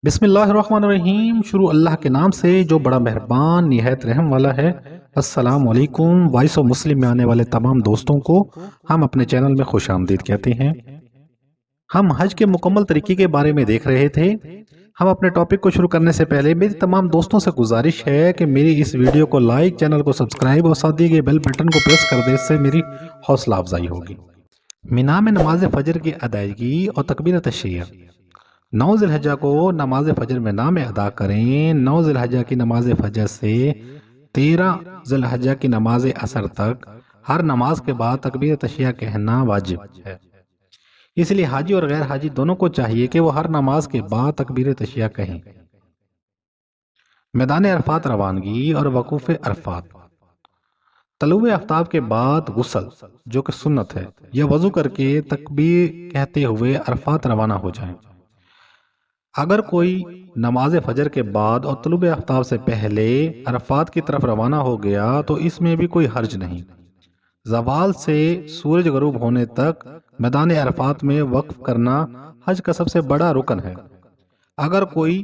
बिस्मिल्लाहिर्रहमानिर्रहीम। शुरू अल्लाह के नाम से जो बड़ा मेहरबान निहायत रहम वाला है। अस्सलाम वालेकुम। वॉइस ऑफ मुस्लिम में आने वाले तमाम दोस्तों को हम अपने चैनल में खुश आमदीद कहते हैं। हम हज के मुकम्मल तरीके के बारे में देख रहे थे। हम अपने टॉपिक को शुरू करने से पहले मेरी तमाम दोस्तों से गुजारिश है कि मेरी इस वीडियो को लाइक, चैनल को सब्सक्राइब और साथ दिए गए बेल बटन को प्रेस कर दे। इससे मेरी हौसला अफजाई होगी। मिना में नमाज फजर की अदायगी और तकबीर तशरीह। 9 ज़िलहज्जा को नमाज फजर में ना में अदा करें। 9 ज़िलहज्जा की नमाज फजर से 13 ज़िलहज्जा की नमाज असर तक हर नमाज के बाद तकबीर तशरीह कहना वाजिब है। इसलिए हाजी और गैर हाजी दोनों को चाहिए कि वो हर नमाज के बाद तकबीर तशरीह कहें। मैदान अरफात रवानगी और वकूफ़ अरफात। तलुए आफ्ताब के बाद गुस्ल, जो कि सुन्नत है, या वजू करके तकबीर कहते हुए अरफात रवाना हो जाएं। अगर कोई नमाज फजर के बाद और तलुब आफ्ताब से पहले अरफात की तरफ रवाना हो गया तो इसमें भी कोई हर्ज नहीं। ज़वाल से सूरज गरूब होने तक मैदान अरफात में वक्फ करना हज का सबसे बड़ा रुकन है। अगर कोई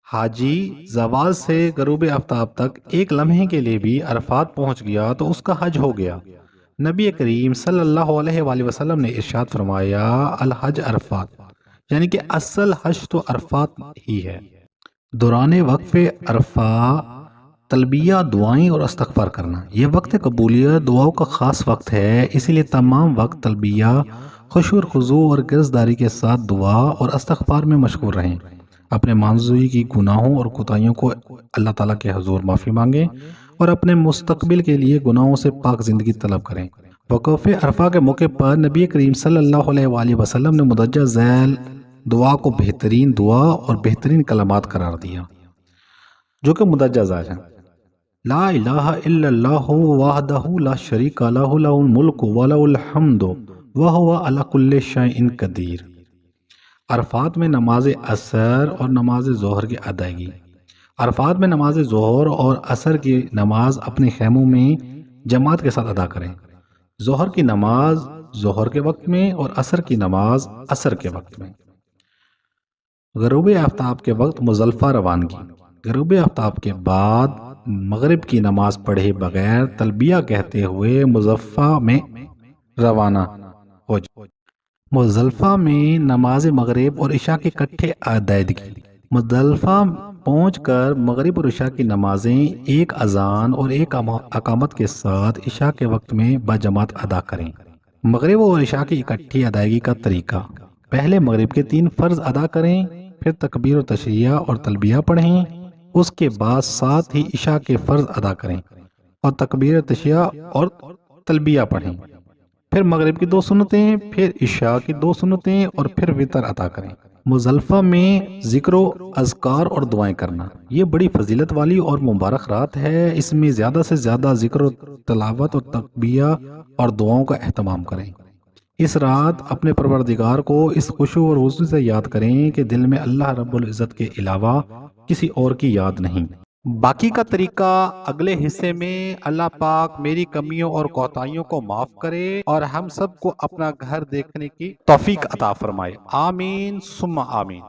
हाजी ज़वाल से गरूब आफ्ताब तक एक लम्हे के लिए भी अरफात पहुंच गया तो उसका हज हो गया। नबी करीम सल्लल्लाहु अलैहि वसल्लम ने इरशाद फरमाया, अल हज अरफात, यानी कि असल हज तो अरफात ही है। दौरान वक्फ़े अरफा तलबिया, दुआएं और इस्तग़फ़ार करना, यह वक्त कबूलियत दुआओं का ख़ास वक्त है। इसीलिए तमाम वक्त तलबिया, खुशू और खुजू और गिरज़दारी के साथ दुआ और इस्तग़फ़ार में मशगूल रहें। अपने मानज़ूई की गुनाहों और कोताहियों को अल्लाह ताला के हुज़ूर माफ़ी मांगें और अपने मुस्तक़बिल के लिए गुनाहों से पाक ज़िंदगी तलब करें। वक़फ़े अरफा के मौके पर नबी करीम सल्लल्लाहु अलैहि वसल्लम ने मुदज्जा ज़ैल दुआ को बेहतरीन दुआ और बेहतरीन कलमात करार दिया, जो कि मुदज्जा ज़ैल है। ला इलाहा इल्लल्लाहु वहदहु ला शरीका लहु लहुल मुल्कु व लहुल हम्दु व हुवा अला कुल्लि शैइन कदीर। अरफात में नमाज असर और नमाज ज़ोहर की अदायगी। अरफात में नमाज ज़ोहर और असर की नमाज अपने खैमों में जमात के साथ अदा करें। ज़ोहर की नमाज ज़ोहर के वक्त में और असर की नमाज असर के वक्त में। गरूब आफ्ताब के वक्त मुज़ल्फ़ा रवानगी। गरूब आफ्ताब के बाद मगरिब की नमाज पढ़े बगैर तलबिया कहते हुए मुज़ल्फ़ा में रवाना हो जाए। मुज़ल्फ़ा में नमाज मगरिब और इशा की इकट्ठे अदायगी। मुज़ल्फ़ा पहुंचकर मगरिब और इशा की नमाजें एक अजान और एक अकामत के साथ इशा के वक्त में बाजमात अदा करें। मगरिब और इशा की इकट्ठी अदायगी का तरीका। पहले मगरिब के 3 फ़र्ज अदा करें, फिर तकबीर और तशरीह और तलबिया पढ़ें। उसके बाद साथ ही इशा के फ़र्ज अदा करें और तकबीर तशरीह और तलबिया पढ़ें। फिर मगरिब की 2 सुन्नतें, फिर इशा की 2 सुन्नतें और फिर वितर अदा करें। मुज़ल्फ़ा में ज़िक्र, अज़कार और दुआएं करना, ये बड़ी फजीलत वाली और मुबारक रात है। इसमें ज़्यादा से ज़्यादा ज़िक्र, तलावत और तकबिया और दुआओं का एहतमाम करें। इस रात अपने परवरदिगार को इस खुशू और हुज़्न से याद करें कि दिल में अल्लाह रब्बुल इज़्ज़त के अलावा किसी और की याद नहीं। बाकी का तरीका अगले हिस्से में। अल्लाह पाक मेरी कमियों और कोताहियों को माफ़ करे और हम सबको अपना घर देखने की तौफीक अता फरमाए। आमीन सुम्मा आमीन।